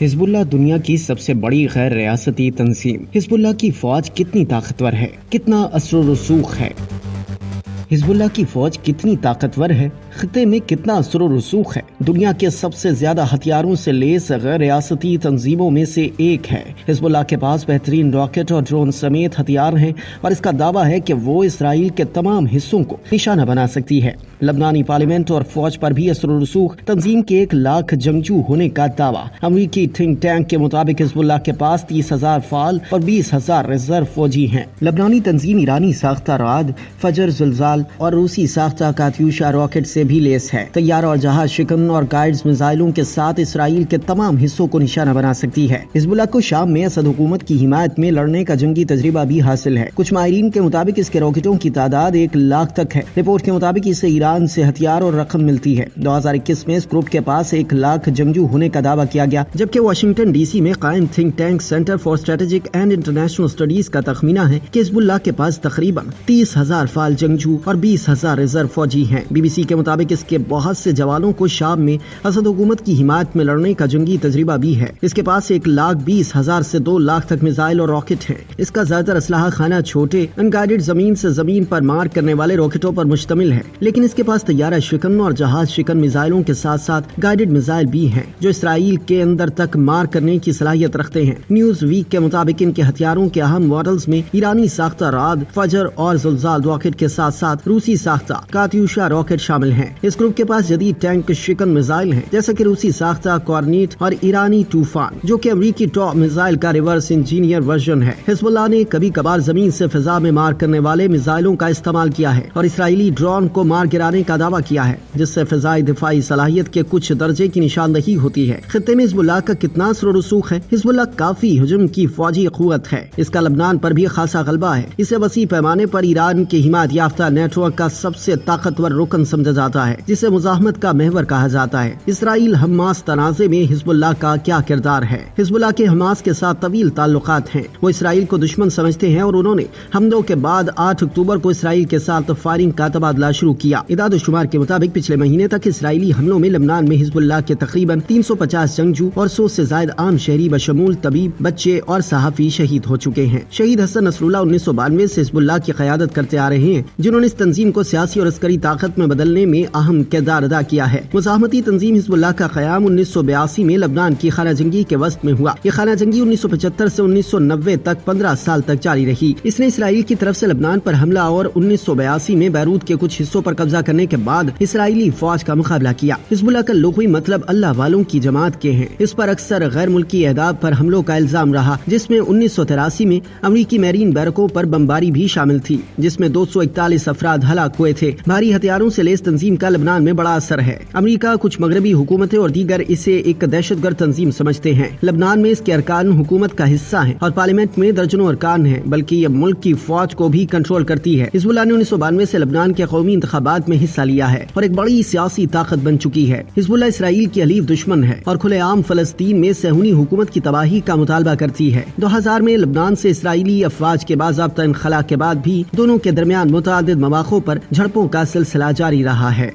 Hezbollah दुनिया की सबसे बड़ी गैर रियासती तंजीम। हिजबुल्लाह की फौज कितनी ताकतवर है, कितना असर रसूख है। हिजबुल्लाह की फौज कितनी ताकतवर है, खिते में कितना असर रसूख है। दुनिया के सबसे ज्यादा हथियारों से लेस गैर रियासती तंजीमों में से एक है। हिजबुल्लाह के पास बेहतरीन रॉकेट और ड्रोन समेत हथियार हैं और इसका दावा है कि वो इसराइल के तमाम हिस्सों को निशाना बना सकती है। लबनानी पार्लियामेंट और फौज पर भी असर रसूख। तंजीम के 1 लाख जंगजू होने का दावा। अमरीकी थिंक टैंक के मुताबिक हिजबुल्लाह के पास 30,000 फाल और 20,000 रिजर्व फौजी हैं। लबनानी तंजीम ईरानी साख्ता राद, फजर, जुल्जाल और रूसी साख्ता कात्यूशा रॉकेट से भी लेस है। तैयार और जहाज शिकन और गाइड्स मिसाइलों के साथ इसराइल के तमाम हिस्सों को निशाना बना सकती है। हिजबुल्लाह को शाम में असद हुकूमत की हिमायत में लड़ने का जंगी तजर्बा भी हासिल है। कुछ माहिरीन के मुताबिक इसके रॉकेटों की तादाद 1 लाख तक है। रिपोर्ट के मुताबिक इसे ईरान से हथियार और रकम मिलती है। 2021 में इस ग्रुप के पास 1 लाख जंगजू होने का दावा किया गया, जबकि वाशिंगटन डीसी में कायम think tank centre for strategic and international studies का तखमीना है कि हिजबुल्लाह के पास तकरीबन 30,000 फाल जंगजू और 20,000 रिजर्व फौजी हैं। BBC के मुताबिक इसके बहुत से जवानों को शाम में असद हुकूमत की हिमायत में लड़ने का जंगी तजर्बा भी है। इसके पास 1,20,000 से 2 लाख तक मिसाइल और रॉकेट हैं। इसका ज्यादातर असलाहा खाना छोटे अनगाइडेड जमीन से जमीन पर मार करने वाले रॉकेटों पर मुश्तमिल है, लेकिन इसके पास तैयारा शिकन और जहाज शिकन मिसाइलों के साथ साथ गाइडेड मिसाइल भी हैं, जो इसराइल के अंदर तक मार करने की सलाहियत रखते हैं। न्यूज वीक के मुताबिक इनके हथियारों के अहम मॉडल्स में ईरानी साख्ता राद, फजर और जुल्जाल रॉकेट के साथ साथ रूसी साख्ता कात्यूशा रॉकेट शामिल हैं। इस ग्रुप के पास जदीद टैंक शिकन मिसाइल हैं, जैसे कि रूसी साख्ता कॉर्नेट और ईरानी तूफान, जो कि अमरीकी टॉप मिसाइल का रिवर्स इंजीनियर वर्जन है। हिजबुल्लाह ने कभी कभार जमीन से फिजा में मार करने वाले मिसाइलों का इस्तेमाल किया है और इसराइली ड्रोन को मार गिराने का दावा किया है, जिससे फिजाई दिफाई सलाहियत के कुछ दर्जे की निशानदही होती है। खित्ते में हिजबुल्लाह का कितना असर रसूख है। हिजबुल्लाह काफी हुजूम की फौजी कुव्वत है। इसका लबनान पर भी खासा गलबा है। इसे वसी पैमाने पर ईरान के हिमायत याफ्ता नेटवर्क का सबसे ताकतवर रुकन समझा जाता है, जिसे मुजाहमत का महवर कहा जाता है। इसराइल हमास तनाज़े में हिजबुल्लाह का क्या किरदार है। हिजबुल्लाह के हमास के साथ तवील ताल्लुकात हैं। वो इसराइल को दुश्मन समझते हैं और उन्होंने हमलों के बाद 8 अक्टूबर को इसराइल के साथ फायरिंग का तबादला शुरू किया। इदाद शुमार के मुताबिक पिछले महीने तक इसराइली हमलों में लबनान में हिजबुल्लाह के तकरीबन 350 जंगजू और 100 से ज्यादा आम शहरी बशमूल तबीब, बच्चे और सहाफी शहीद हो चुके हैं। शहीद हसन नसरुल्लाह 1992 से हिजबुल्लाह की क़यादत करते आ रहे हैं, जिन्होंने इस तंजीम को सियासी और अस्करी ताकत में बदलने में अहम किरदार अदा किया है। मुजाहमती तंजीम हिजबुल्लाह का क़याम 1982 में लबनान की खाना जंगी के वस्त में हुआ। ये खाना जंगी 1975 से 1990 तक 15 साल तक जारी रही। इसने इसराइल की तरफ से लबनान पर हमला और 1982 में बैरूत के कुछ हिस्सों पर कब्जा करने के बाद इसराइली फौज का मुकाबला किया। हिजबुल्लाह का लुग़वी मतलब अल्लाह वालों की जमात के हैं। इस पर अक्सर गैर मुल्की अहदाफ पर हमलों का इल्जाम रहा, जिसमें 1983 में अमरीकी मैरीन बैरकों पर बमबारी भी शामिल थी, जिसमें 241 अफराद हलाक हुए थे। भारी हथियारों से लेस तंजीम का लबनान में बड़ा असर है। अमरीका, कुछ मगरबी हुकूमतें और दीगर इसे एक दहशतगर्द तंजीम समझते हैं। लबनान में इसके अरकान हुकूमत का हिस्सा हैं और पार्लियामेंट में दर्जनों अरकान हैं, बल्कि ये मुल्क की फौज को भी कंट्रोल करती है। हिजबुल्लाह ने 1992 से लबनान के कौमी इंतखाबात में हिस्सा लिया है और एक बड़ी सियासी ताकत बन चुकी है। हिजबुल्लाह इसराइल की हलीफ दुश्मन है और खुलेआम फलस्तीन में सहूनी हुकूमत की तबाही का मुतालबा करती है। 2000 में लबनान से इसराइली अफवाज के बाज़ाब्ता इनखला के बाद भी दोनों के दरमियान मुतअद्दिद मवाक़ों पर झड़पों का सिलसिला जारी रहा है।